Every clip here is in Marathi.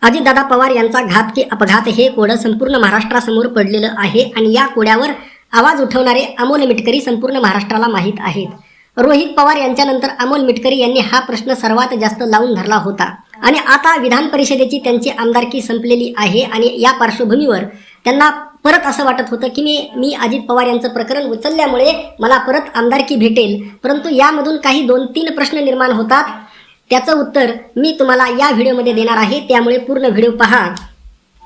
अजितदादा पवार यांचा घात की अपघात हे कोडं संपूर्ण महाराष्ट्रासमोर पडलेलं आहे आणि या कोड्यावर आवाज उठवणारे अमोल मिटकरी संपूर्ण महाराष्ट्राला माहीत आहेत. रोहित पवार यांच्यानंतर अमोल मिटकरी यांनी हा प्रश्न सर्वात जास्त लावून धरला होता आणि आता विधान परिषदेची त्यांची आमदारकी संपलेली आहे आणि या पार्श्वभूमीवर त्यांना परत असं वाटत होतं की मी अजित पवार यांचं प्रकरण उचलल्यामुळे मला परत आमदारकी भेटेल. परंतु यामधून काही 2-3 प्रश्न निर्माण होतात. त्याचं उत्तर मी तुम्हाला या व्हिडिओमध्ये देणार आहे, त्यामुळे पूर्ण व्हिडिओ पहा.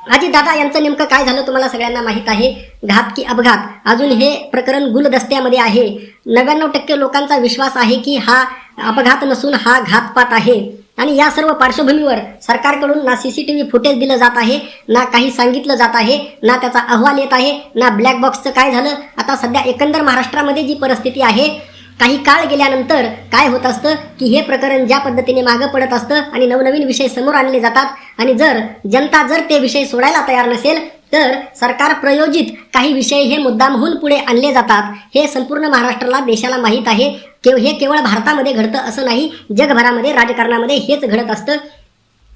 अजितदादा यांचं नेमकं काय झालं तुम्हाला सगळ्यांना माहीत आहे. घात की अपघात, अजून हे प्रकरण गुलदस्त्यामध्ये आहे. 99% लोकांचा विश्वास आहे की हा अपघात नसून हा घातपात आहे. आणि या सर्व पार्श्वभूमीवर सरकारकडून ना CCTV फुटेज दिलं जात आहे, ना काही सांगितलं जात आहे, ना त्याचा अहवाल येत आहे, ना ब्लॅक बॉक्सचं काय झालं. आता सध्या एकंदर महाराष्ट्रामध्ये जी परिस्थिती आहे, काही काळ गेल्यानंतर काय होत असतं की हे प्रकरण ज्या पद्धतीने मागं पडत असतं आणि नवनवीन विषय समोर आणले जातात आणि जनता जर ते विषय सोडायला तयार नसेल तर सरकार प्रयोजित काही विषय हे मुद्दामहून पुढे आणले जातात. हे संपूर्ण महाराष्ट्राला, देशाला माहीत आहे. हे केवळ भारतामध्ये घडतं असं नाही, जगभरामध्ये राजकारणामध्ये हेच घडत असतं.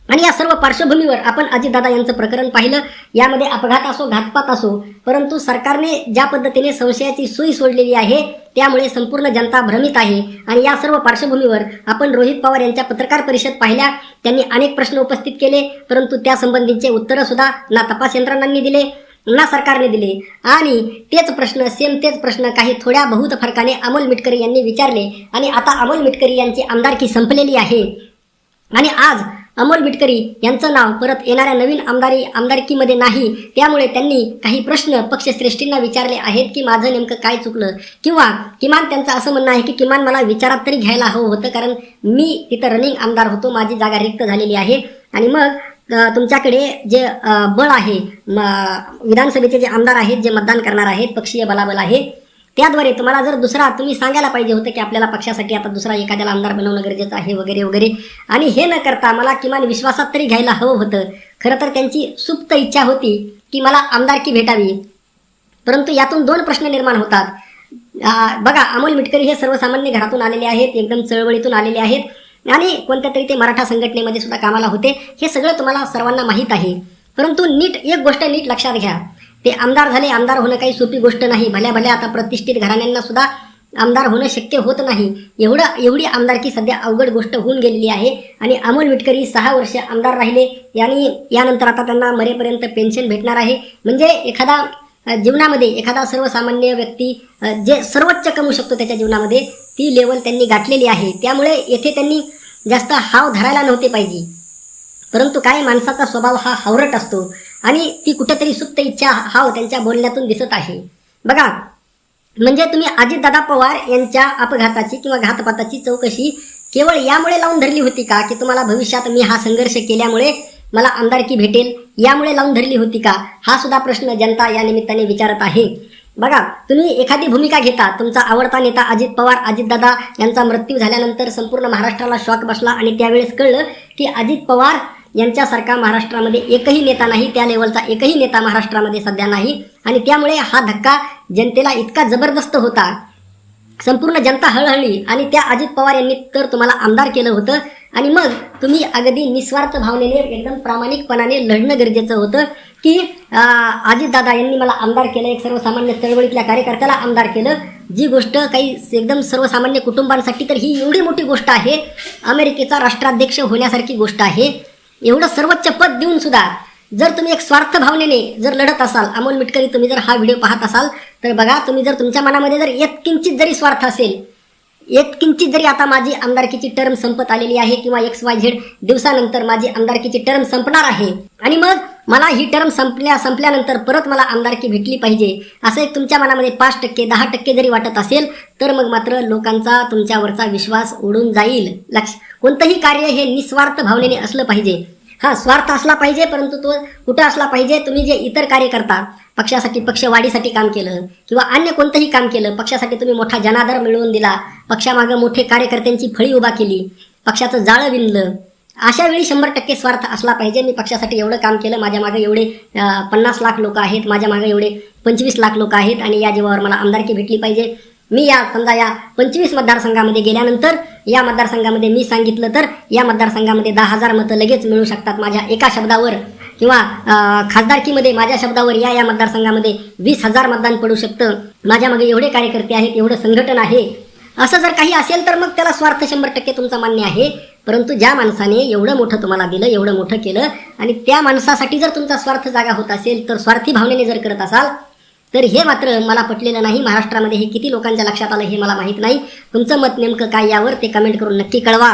आणि या सर्व पार्श्वभूमीवर आपण अजितदादा यांचं प्रकरण पाहिलं. यामध्ये अपघात असो, घातपात असो, परंतु सरकारने ज्या पद्धतीने संशयाची सुई सोडलेली आहे त्यामुळे संपूर्ण जनता भ्रमित आहे. आणि या सर्व पार्श्वभूमीवर आपण रोहित पवार यांच्या पत्रकार परिषद पाहिल्या. त्यांनी अनेक प्रश्न उपस्थित केले, परंतु त्या संबंधीचे उत्तरं सुद्धा ना तपास यंत्रणांनी दिले ना सरकारने दिले. आणि तेच प्रश्न काही थोड्या बहुत फरकाने अमोल मिटकरी यांनी विचारले. आणि आता अमोल मिटकरी यांची आमदारकी संपलेली आहे आणि आज अमोल मिटकरी यांचं नाव परत येणाऱ्या नवीन आमदारकीमध्ये नाही. त्यामुळे त्यांनी काही प्रश्न पक्षश्रेष्ठींना विचारले आहेत की माझं नेमकं काय चुकलं, किंवा किमान त्यांचं असं म्हणणं आहे की किमान मला विचारात तरी घ्यायला हवं होतं, कारण मी तिथं रनिंग आमदार होतो, माझी जागा रिक्त झालेली आहे. आणि मग तुमच्याकडे जे बळ आहे, विधानसभेचे जे आमदार आहेत, जे मतदान करणार आहेत, पक्षीय बलाबल आहे, त्याद्वारे तुम्हाला जर दुसरा तुम्ही सांगायला पाहिजे होतं की आपल्याला पक्षासाठी आता दुसरा एखाद्याला आमदार बनवणं गरजेचं आहे वगैरे वगैरे. आणि हे न करता मला किमान विश्वासात तरी घ्यायला हवं होतं. खरं तर त्यांची सुप्त इच्छा होती की मला आमदारकी भेटावी, परंतु यातून 2 प्रश्न निर्माण होतात. बघा, अमोल मिटकरी हे सर्वसामान्य घरातून आलेले आहेत, एकदम चळवळीतून आलेले आहेत आणि कोणत्या तरी ते मराठा संघटनेमध्ये सुद्धा कामाला होते. हे सगळं तुम्हाला सर्वांना माहीत आहे. परंतु एक गोष्ट नीट लक्षात घ्या, ते आमदार झाले. आमदार होणं काही सोपी गोष्ट नाही. भल्या आता प्रतिष्ठित घराण्यांना सुद्धा आमदार होणं शक्य होत नाही. एवढी आमदारकी सध्या अवघड गोष्ट होऊन गेलेली आहे. आणि अमोल मिटकरी 6 वर्ष आमदार राहिले आणि यानंतर आता त्यांना मरेपर्यंत पेन्शन भेटणार आहे. म्हणजे जीवनामध्ये एखादा सर्वसामान्य व्यक्ती जे सर्वोच्च कमवू शकतो त्याच्या जीवनामध्ये ती लेवल त्यांनी गाठलेली आहे. त्यामुळे येथे त्यांनी जास्त हाव धरायला नव्हते पाहिजे. परंतु काय, माणसाचा स्वभाव हा हावरट असतो आणि ती कुठेतरी सुप्त इच्छा हाव त्यांच्या बोलण्यातून दिसत आहे. बघा, म्हणजे तुम्ही अजितदादा पवार यांच्या अपघाताची किंवा घातपाताची चौकशी केवळ यामुळे लावून धरली होती का की तुम्हाला भविष्यात मी हा संघर्ष केल्यामुळे मला आमदारकी भेटेल, यामुळे लावून धरली होती का? हा सुद्धा प्रश्न जनता या निमित्ताने विचारत आहे. बघा, तुम्ही एखादी भूमिका घेता, तुमचा आवडता नेता अजित पवार, अजितदादा यांचा मृत्यू झाल्यानंतर संपूर्ण महाराष्ट्राला शॉक बसला आणि त्यावेळेस कळलं की अजित पवार यांच्यासारखा महाराष्ट्रामध्ये एकही नेता नाही, त्या लेवलचा एकही नेता महाराष्ट्रामध्ये सध्या नाही. आणि त्यामुळे हा धक्का जनतेला इतका जबरदस्त होता, संपूर्ण जनता हळहळली आणि त्या अजित पवार यांनी तर तुम्हाला आमदार केलं होतं. आणि मग तुम्ही अगदी निस्वार्थ भावनेने, एकदम प्रामाणिकपणाने लढणं गरजेचं होतं की अजितदादा यांनी मला आमदार केलं, एक सर्वसामान्य चळवळीतल्या कार्यकर्त्याला आमदार केलं. जी गोष्ट काही एकदम सर्वसामान्य कुटुंबांसाठी तर ही एवढी मोठी गोष्ट आहे, अमेरिकेचा राष्ट्राध्यक्ष होण्यासारखी गोष्ट आहे. एवढं सर्वोच्च पद देऊन सुद्धा जर तुम्ही एक स्वार्थ भावनेने जर लढत असाल, अमोल मिटकरी तुम्ही जर हा व्हिडिओ पाहत असाल तर बघा, तुम्ही जर तुमच्या मनामध्ये जर किंचित जरी स्वार्थ असेल, किंचित जरी आता माझी आमदारकीची टर्म संपत आलेली आहे किंवा XYZ दिवसानंतर माझी आमदारकीची टर्म संपणार आहे आणि मग मला ही टर्म संपल्यानंतर परत मला आमदारकी भेटली पाहिजे, असं एक तुमच्या मनामध्ये 5%, 10% जरी वाटत असेल तर मग मात्र लोकांचा तुमच्यावरचा विश्वास उडून जाईल. कोणतंही कार्य हे निस्वार्थ भावनेने असलं पाहिजे. हा, स्वार्थ असला पाहिजे, परंतु तो कुठं असला पाहिजे, तुम्ही जे इतर कार्य करता, पक्षासाठी, पक्षवाढीसाठी काम केलं किंवा अन्य कोणतंही काम केलं, पक्षासाठी तुम्ही मोठा जनाधार मिळवून दिला, पक्षामागं मोठे कार्यकर्त्यांची फळी उभा केली, पक्षाचं जाळं विणलं, अशा वेळी 100% स्वार्थ असला पाहिजे. मी पक्षासाठी एवढं काम केलं, माझ्या मागे एवढे 50 लाख लोक आहेत, माझ्या मागे एवढे 25 लाख लोक आहेत आणि या जीवावर मला आमदारकी भेटली पाहिजे. मी समजा या 25 मतदारसंघामध्ये गेल्यानंतर या मतदारसंघामध्ये मी सांगितलं तर या मतदारसंघामध्ये 10,000 मतं लगेच मिळू शकतात माझ्या एका शब्दावर, किंवा खासदारकीमध्ये माझ्या शब्दावर या मतदारसंघामध्ये 20,000 मतदान पडू शकतं, माझ्या मागे एवढे कार्यकर्ते आहेत, एवढं संघटन आहे, असं जर काही असेल तर मग त्याला स्वार्थ 100% तुमचा मान्य आहे. परंतु ज्या माणसाने एवढं मोठं तुम्हाला दिलं, एवढं मोठं केलं, आणि त्या माणसासाठी जर तुमचा स्वार्थ जागा होत असेल, तर स्वार्थी भावनेने जर करत असाल तर हे मात्र मला पटलेलं नाही. महाराष्ट्रामध्ये हे किती लोकांच्या लक्षात आलं हे मला माहीत नाही. तुमचं मत नेमकं काय यावर ते कमेंट करून नक्की कळवा.